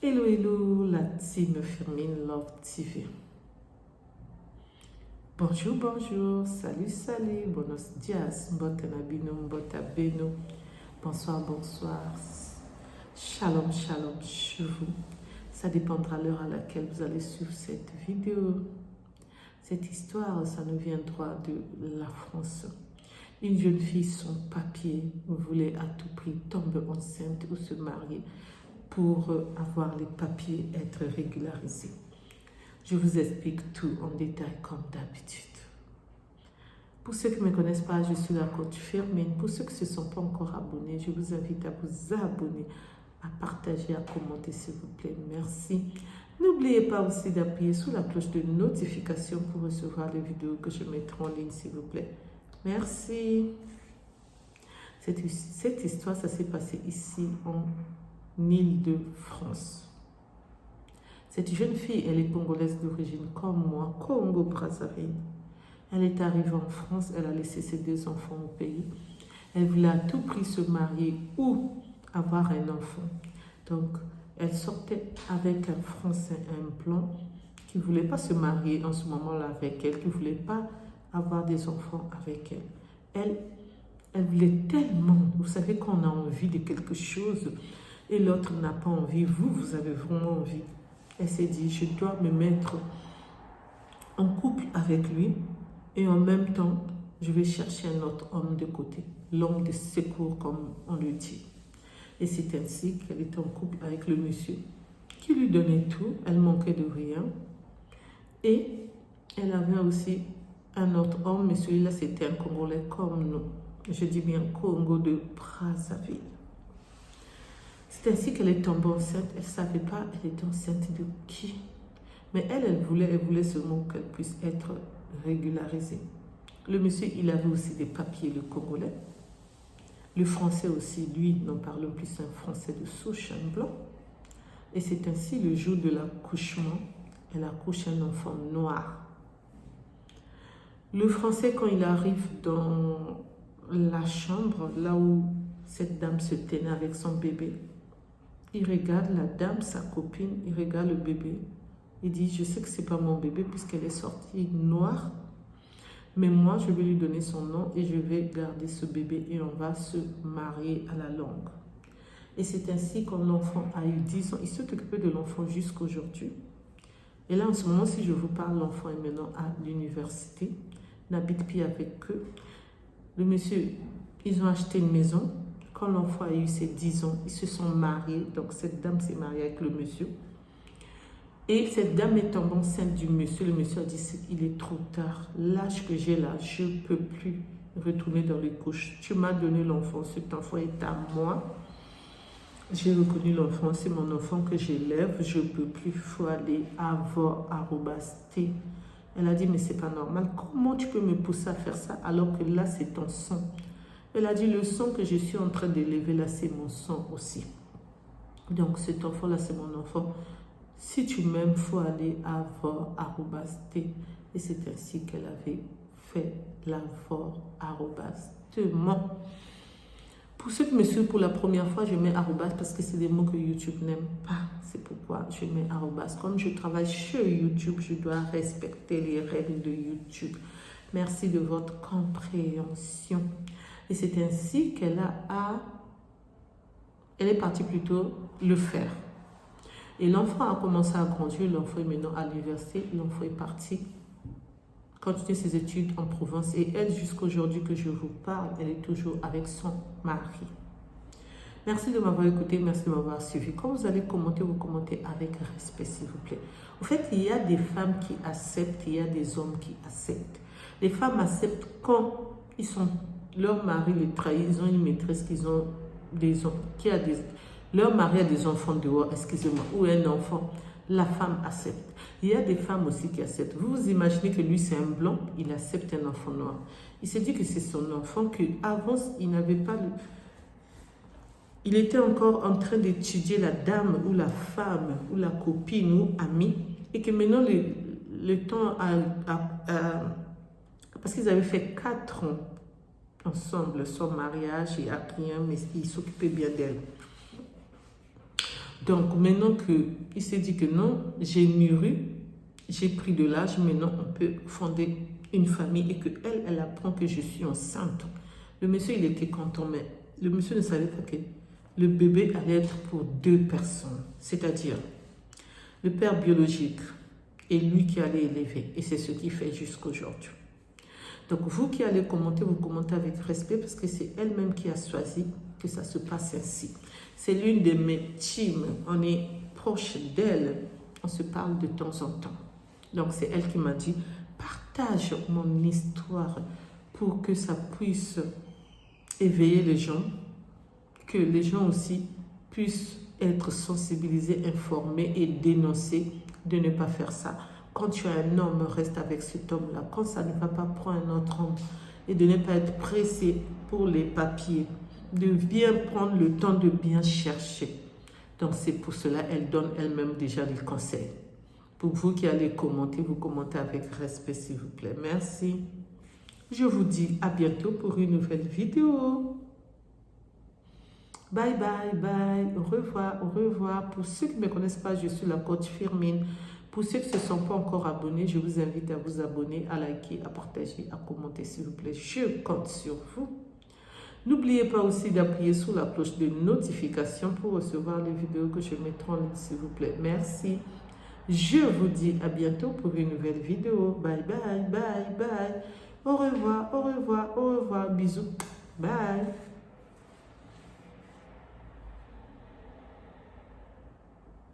Hello, hello, la team Firmin Love TV. Bonjour, bonjour, salut, salut, buenos dias, mbotanabino, mbotabeno, bonsoir, bonsoir, shalom, shalom chez vous. Ça dépendra de l'heure à laquelle vous allez suivre cette vidéo. Cette histoire, ça nous vient droit de la France. Une jeune fille sans papier voulait à tout prix tomber enceinte ou se marier pour avoir les papiers, être régularisés. Je vous explique tout en détail comme d'habitude. Pour ceux qui ne me connaissent pas, je suis la coach Firmin. Pour ceux qui ne se sont pas encore abonnés, je vous invite à vous abonner, à partager, à commenter s'il vous plaît. Merci. N'oubliez pas aussi d'appuyer sur la cloche de notification pour recevoir les vidéos que je mettrai en ligne s'il vous plaît. Merci. Cette histoire, ça s'est passé ici en Île-de-France. Cette jeune fille, elle est congolaise d'origine comme moi, Congo-Brazzaville. Elle est arrivée en France, elle a laissé ses 2 enfants au pays. Elle voulait à tout prix se marier ou avoir un enfant. Donc, elle sortait avec un Français, un blanc, qui ne voulait pas se marier en ce moment-là avec elle, qui ne voulait pas avoir des enfants avec elle. Elle voulait tellement, vous savez qu'on a envie de quelque chose et l'autre n'a pas envie, vous avez vraiment envie. Elle s'est dit, je dois me mettre en couple avec lui et en même temps, je vais chercher un autre homme de côté, l'homme de secours comme on le dit. Et c'est ainsi qu'elle était en couple avec le monsieur qui lui donnait tout, elle manquait de rien. Et elle avait aussi un autre homme, mais celui-là c'était un Congolais comme nous. Je dis bien Congo de Brazzaville. C'est ainsi qu'elle est tombée enceinte. Elle ne savait pas, elle était enceinte de qui. Mais elle voulait seulement qu'elle puisse être régularisée. Le monsieur, il avait aussi des papiers, le Congolais. Le Français aussi, lui, n'en parlons plus, c'est un Français de souche, un blanc. Et c'est ainsi, le jour de l'accouchement, elle accouche un enfant noir. Le Français, quand il arrive dans la chambre, là où cette dame se tenait avec son bébé, il regarde la dame, sa copine, il regarde le bébé. Il dit, je sais que ce n'est pas mon bébé puisqu'elle est sortie noire, mais moi, je vais lui donner son nom et je vais garder ce bébé et on va se marier à la longue. Et c'est ainsi que l'enfant a eu 10 ans. Il s'est occupé de l'enfant jusqu'à aujourd'hui. Et là, en ce moment, si je vous parle, l'enfant est maintenant à l'université, n'habite plus avec eux. Le monsieur, ils ont acheté une maison. Quand l'enfant a eu ses 10 ans, ils se sont mariés. Donc, cette dame s'est mariée avec le monsieur. Et cette dame est tombée enceinte du monsieur. Le monsieur a dit, il est trop tard. L'âge que j'ai là, je ne peux plus retourner dans les couches. Tu m'as donné l'enfant. Cet enfant est à moi. J'ai reconnu l'enfant. C'est mon enfant que j'élève. Je ne peux plus. Il faut aller @t. Elle a dit, mais c'est pas normal. Comment tu peux me pousser à faire ça alors que là, c'est ton sang? Elle a dit, le sang que je suis en train d'élever là, c'est mon sang aussi. Donc, cet enfant-là, c'est mon enfant. Si tu m'aimes, il faut aller @t. Et c'est ainsi qu'elle avait fait l'avortement. Pour ceux qui me suivent pour la première fois, je mets arrobas parce que c'est des mots que YouTube n'aime pas. C'est pourquoi je mets arrobas. Comme je travaille chez YouTube, je dois respecter les règles de YouTube. Merci de votre compréhension. Et c'est ainsi qu'elle elle est partie plutôt le faire. Et l'enfant a commencé à grandir. L'enfant est maintenant à l'université. L'enfant est parti continuer ses études en Provence. Et elle, jusqu'à aujourd'hui que je vous parle, elle est toujours avec son mari. Merci de m'avoir écouté, merci de m'avoir suivi. Quand vous allez commenter, vous commentez avec respect, s'il vous plaît. En fait, il y a des femmes qui acceptent, il y a des hommes qui acceptent. Les femmes acceptent quand leur mari les trahit, ils ont une maîtresse, leur mari a des enfants dehors, excusez-moi, ou un enfant. La femme accepte. Il y a des femmes aussi qui acceptent. Vous vous imaginez que lui, c'est un blanc, il accepte un enfant noir. Il s'est dit que c'est son enfant, qu'avant, il n'avait pas le... Il était encore en train d'étudier la dame ou la femme ou la copine ou amie. Et que maintenant, le temps parce qu'ils avaient fait 4 ans ensemble, son mariage, il n'y a rien, mais il s'occupait bien d'elle. Donc maintenant qu'il s'est dit que non, j'ai mûri, j'ai pris de l'âge, maintenant on peut fonder une famille et qu'elle, elle apprend que je suis enceinte. Le monsieur, il était content, mais le monsieur ne savait pas que le bébé allait être pour 2 personnes. C'est-à-dire le père biologique et lui qui allait élever. Et c'est ce qu'il fait jusqu'aujourd'hui. Donc vous qui allez commenter, vous commentez avec respect parce que c'est elle-même qui a choisi que ça se passe ainsi. C'est l'une de mes teams. On est proche d'elle. On se parle de temps en temps. Donc c'est elle qui m'a dit, partage mon histoire pour que ça puisse éveiller les gens, que les gens aussi puissent être sensibilisés, informés et dénoncer de ne pas faire ça. Quand tu as un homme, reste avec cet homme-là. Quand ça ne va pas, prends un autre homme. Et de ne pas être pressé pour les papiers. De bien prendre le temps de bien chercher. Donc c'est pour cela qu'elle donne elle-même déjà les conseils. Pour vous qui allez commenter, vous commentez avec respect s'il vous plaît. Merci. Je vous dis à bientôt pour une nouvelle vidéo. Bye, bye, bye. Au revoir, au revoir. Pour ceux qui ne me connaissent pas, je suis la coach Firmine. Pour ceux qui ne se sont pas encore abonnés, je vous invite à vous abonner, à liker, à partager, à commenter, s'il vous plaît. Je compte sur vous. N'oubliez pas aussi d'appuyer sur la cloche de notification pour recevoir les vidéos que je mettrai en ligne, s'il vous plaît. Merci. Je vous dis à bientôt pour une nouvelle vidéo. Bye, bye, bye, bye. Au revoir, au revoir, au revoir. Bisous. Bye.